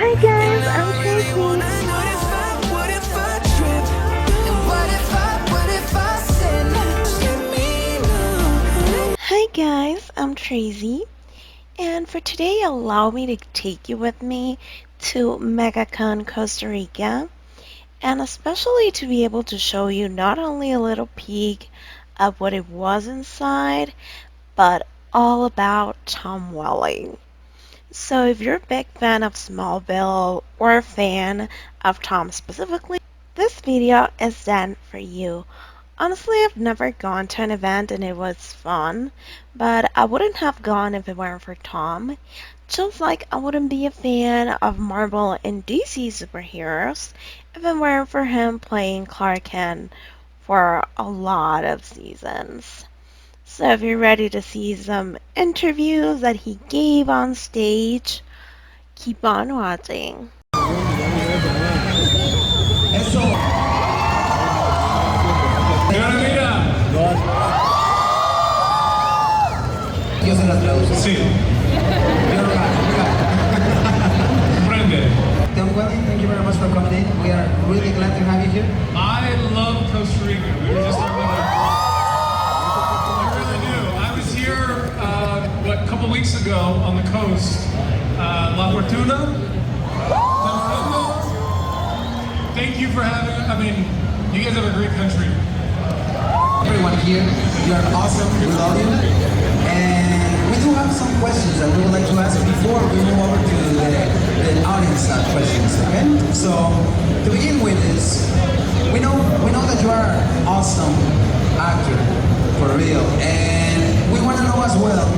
Hi guys, I'm Tracy. Hi guys, I'm Tracy, and for today allow me to take you with me to Megacon, Costa Rica, and especially to be able to show you not only a little peek of what it was inside, but all about Tom Welling. So if you're a big fan of Smallville or a fan of Tom specifically, this video is done for you. Honestly, I've never gone to an event and it was fun, but I wouldn't have gone if it weren't for Tom. Just like I wouldn't be a fan of Marvel and DC superheroes if it weren't for him playing Clark Kent for a lot of seasons. So if you're ready to see some interviews that he gave on stage, keep on watching. Eso. Yo se las traduzco. Sí. Tom Welling, thank you very much for coming in. We are really glad to have you here. I love Costa Rica. We were just talking about that. I really do. I was here, a couple weeks ago on the coast. La Fortuna. Thank you for having us. I mean, you guys have a great country. Everyone here, you are awesome. We love you. And we do have some questions that we would like to ask before we move over to the audience questions. Okay? So to begin with is, we know that you are an awesome actor for real, and we want to know as well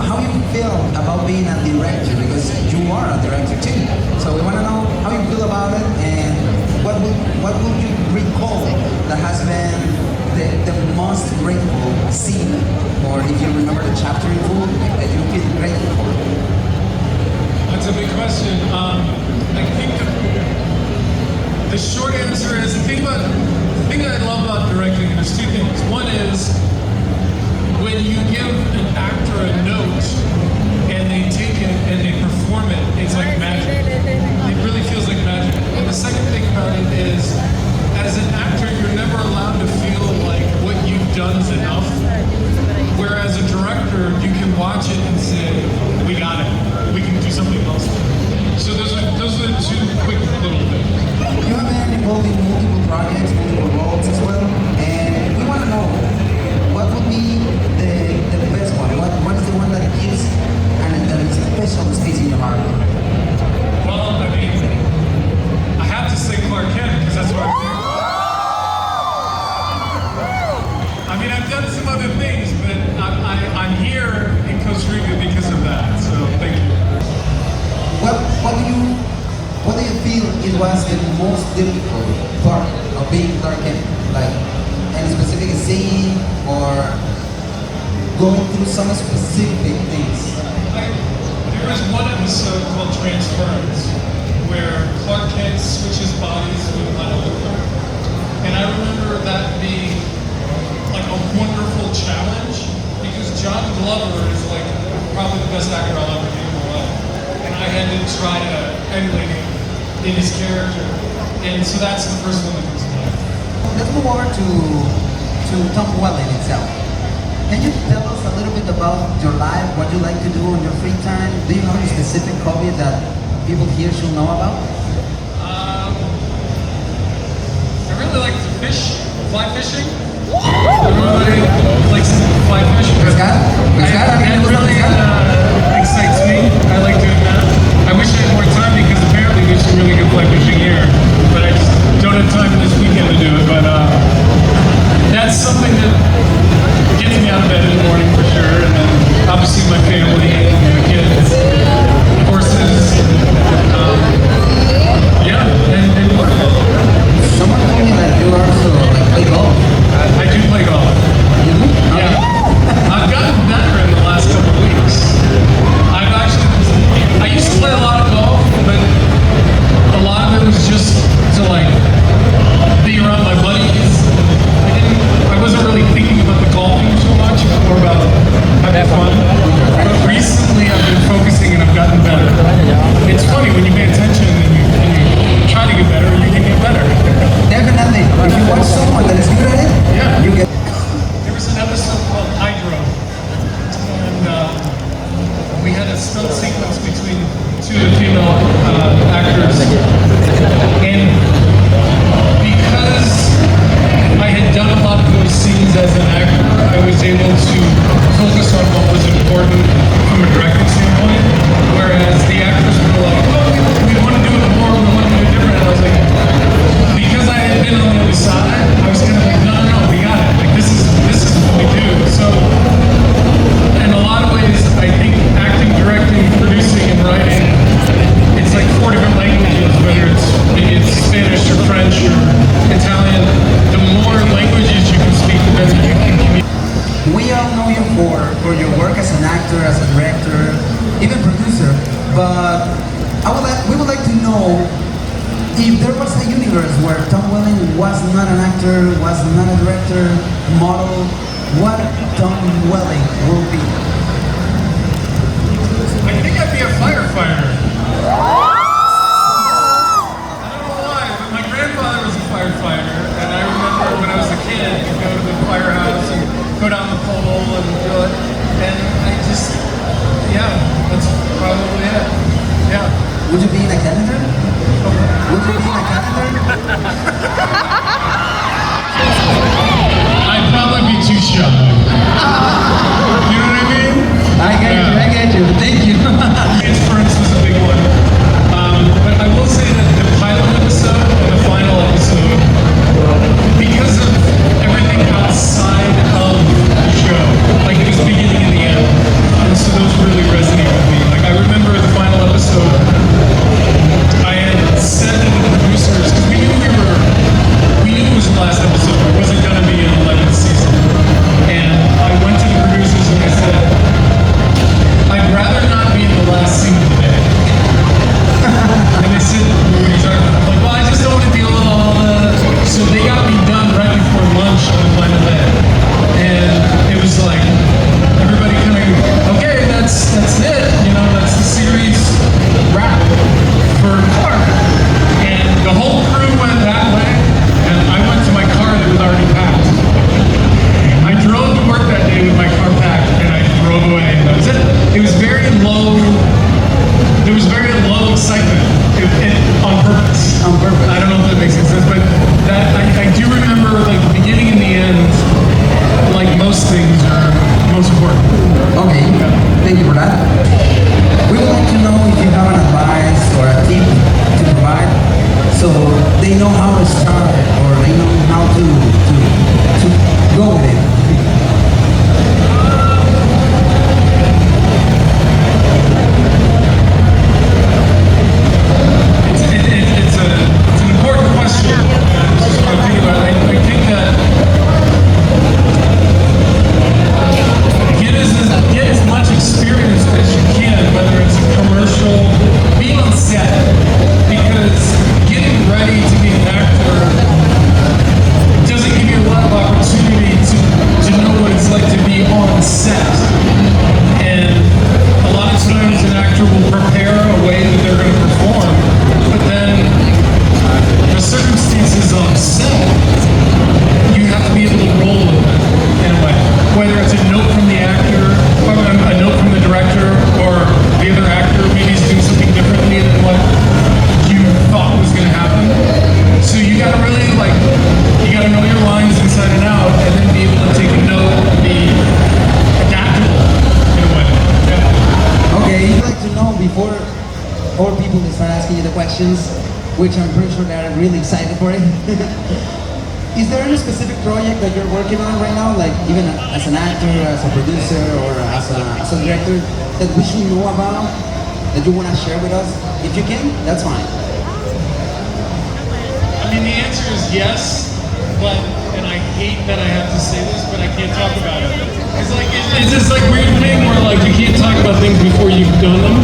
how you feel about being a director, because you are a director too. So we want to know how you feel about it, and what will you recall that has been the most grateful scene, or if you remember the chapter in full that you feel grateful for? That's a big question. I think the short answer is the thing that I love about directing, there's two things. One is when you give an actor a note and they take it and they perform it, it's like magic. It really feels like magic. And the second thing about it is, as an actor, you're never allowed to feel like what you've done is enough. Whereas a director, you can watch it and say, we got it. We can do something else. So those are the two quick little things. You have been involved in multiple projects, multiple roles as well, and we want to know what would be the best one. What is the one that gives a special space in your heart? Well, I mean, I have to say Clark Kent because that's what I'm doing. I mean, I've done some other things, but I'm here in Costa Rica because of that. So thank you. What do you feel it was the most difficult part of being Clark Kent? Like any specific scene or going through some specific things? There was one episode called Transference where Clark Kent switches bodies with Leonard Luthor. And I remember that being like a wonderful challenge because John Glover is like probably the best actor I'll ever meet in my life. And I had to try to emulate him in his character. And so that's the first one that comes to mind. Let's move over to Tom Welling itself. Can you tell us a little bit about your life, what you like to do on your free time? Do you have any specific hobby that people here should know about? I really like to fish, fly fishing. Everybody likes to fly fishing. That really excites me. I like doing that. I wish I had more time because apparently there's some really good fly fishing here, but I just don't have time this weekend to do it. But that's something that gets me out of bed in the morning for sure, and then obviously my family and the kids, horses, and work. Someone told me that you also play golf. I do play golf. You do? Yeah. I've gotten better in the last couple of weeks. I've actually between two of the female actors, and because I had done a lot of those scenes as an actor, I was able to focus on what was important from a directing standpoint, whereas the actors were like, oh, we want to do it more, we want to do it different, and I was like, because I had been on the other side, I was kind of like, no, we got it, like this is what we do. So in a lot of ways, I think acting, directing, producing, and writing, it's like 4 different languages, whether maybe it's Spanish or French or Italian. The more languages you can speak, the better you can communicate. We all know you for your work as an actor, as a director, even producer, but we would like to know if there was a universe where Tom Welling was not an actor, was not a director, model, what Tom Welling will be? I think I'd be a firefighter. I don't know why, but my grandfather was a firefighter, and I remember when I was a kid, I'd go to the firehouse and go down the pole and do it, and I just, yeah, that's probably it. Yeah. Would you be in a calendar? Would you be in a calendar? I'd probably be too shy. You know what I mean? I get you. Thank you. Transference was a big one. But I will say that the pilot episode and the final episode, because of everything outside of the show, like it was the beginning and the end, and so those really resonate with me. Like I remember the final episode, I had said to the producers, because we knew it was the last episode, it wasn't going to be an 11th season, and I went to the producers and I said, I'd rather not be in the last scene of the day. And they said, what are you talking about? I'm like, well, I just don't want to deal with all the... So they got me done right before lunch on the final day. And it was like, everybody kind of, okay, that's it. You know, that's the series wrap for Clark. And the whole crew went that way, and I went to my car that was already packed. I drove to work that day with my car packed, and I drove away, and that was it. It was very low, there was very low excitement on purpose. On purpose. I don't know if that makes any sense, but that I do remember like the beginning and the end, like most things are most important. Okay, thank you for that. We would like to know if you have an advice or a tip to provide so they know how to start or they know how to go with it. It's an important question. This is what I'm thinking about. I think that get as much experience as you can, whether it's a commercial, being on set, because getting ready to be an actor doesn't give you a lot of opportunity to know what it's like to be on set. And a lot of times an actor will prepare a way that they're going to perform, but then the circumstances on set, you have to be able to roll with it in a way. Whether it's a note from the actor, or a note from the director, or the other actor maybe is doing something differently than what you thought was going to happen. So you got to really you got to know your lines inside and out, and then be able to take a note and be adaptable in a way. Yeah. Okay, I'd like to know before all people can start asking you the questions, which I'm pretty sure they're really excited for it. Is there any specific project that you're working on right now, like even as an actor, as a producer, or as a director, that we should know about, that you want to share with us? If you can, that's fine. I mean, the answer is yes, but, and I hate that I have to say this, but I can't talk about it. It's this weird thing where you can't talk about things before you've done them.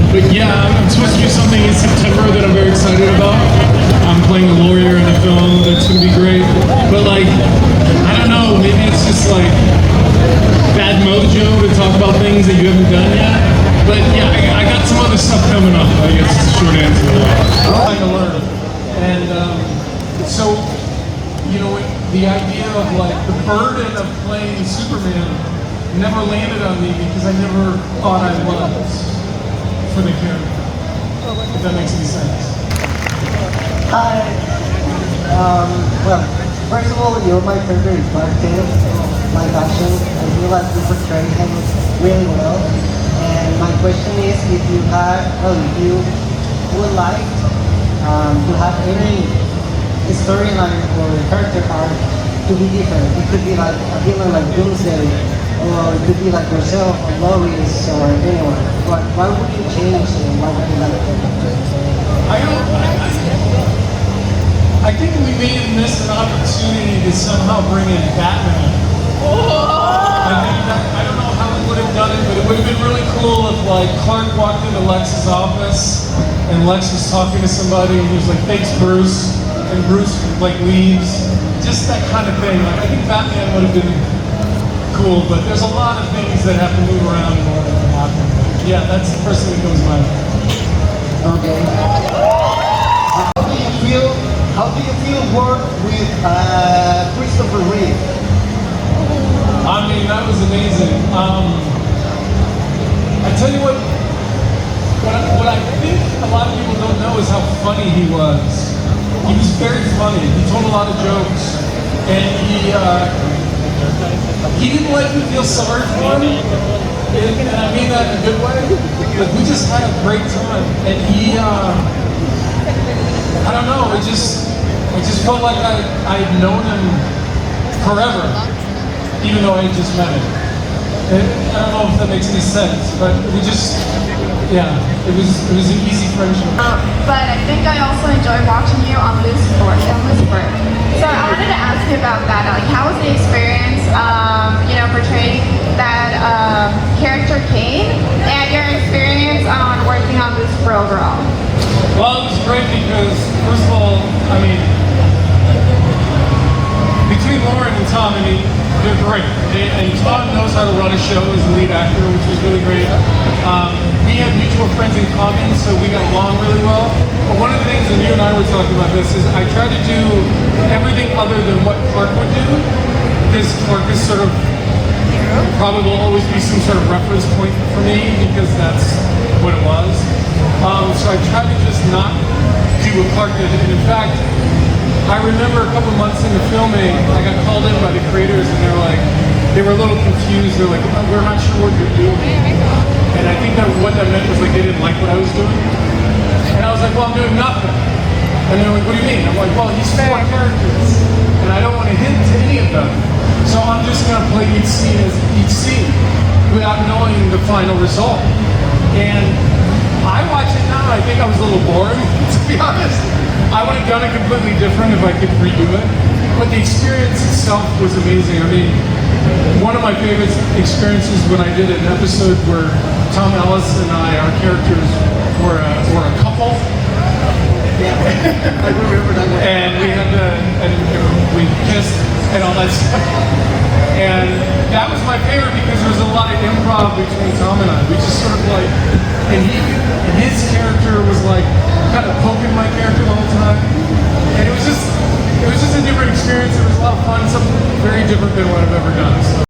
But yeah, I'm supposed to do something in September that I'm very excited about. I'm playing a lawyer in a film that's gonna be great. But I don't know, maybe it's just bad mojo to talk about things that you haven't done yet. But yeah, I got some other stuff coming up, I guess is the short answer. I'm trying to learn. And so, the idea of the burden of playing Superman never landed on me because I never thought I was. for the character. If that makes any sense. Hi. Well, first of all, you're my favorite character, live action. I feel like you portray him really well. And my question is, if you would like to have any storyline or character arc to be different. It could be like a villain like Doomsday, or it could be like yourself, or Lois, or anyone. Why would you change and why would you like I think we may have missed an opportunity to somehow bring in Batman. I don't know how we would have done it, but it would have been really cool if like Clark walked into Lex's office and Lex was talking to somebody and he was like, thanks Bruce, and Bruce like leaves. Just that kind of thing. Like, I think Batman would have been cool, but there's a lot of things that have to move around in order to happen. But yeah, that's the first thing that comes to mind. Okay. How do you feel work with Christopher Reeve? I mean, that was amazing. I tell you what I think a lot of people don't know is how funny he was. He was very funny. He told a lot of jokes, and he didn't like me feel sorry for him, and I mean that in a good way. Like, we just had a great time, and he, I don't know, I just felt like I had known him forever, even though I had just met him. And I don't know if that makes any sense, but we just, yeah, it was an easy friendship. But I think I also enjoy watching you on Lucifer. So I wanted to ask you about that. Like, how was the experience, portraying that character Kane, and your experience on working on Lucifer overall? Well, it was great because, first of all, I mean, between Lauren and Tom, I mean, they're great. And Tom knows how to run a show as the lead actor, which was really great. We had mutual friends in common, so we got along really well. But one of the things, and you and I were talking about this, is I try to do everything other than what Clark would do, because Clark is sort of, probably will always be some sort of reference point for me, because that's what it was. So I tried to just not do what Clark did. And in fact, I remember a couple months into filming, I got called in by the creators and they were a little confused. They're like, oh, we're not sure what you're doing. And I think that what that meant was like they didn't like what I was doing. And I was like, well, I'm doing nothing. And they're like, what do you mean? I'm like, well, he's 4 characters. And I don't want to hint to any of them. So I'm just going to play each scene as each scene without knowing the final result. And I watch it now, I think I was a little bored, to be honest. I would have done it completely different if I could redo it. But the experience itself was amazing. I mean, one of my favorite experiences when I did an episode where Tom Ellis and our characters were a couple. I remember that one. And we kissed and all that stuff. And that was my favorite because there was a lot of improv between Tom and I. We just sort of like, and his character was like kind of poking my character the whole time. And it was just a different experience. It was a lot of fun, something very different than what I've ever done. So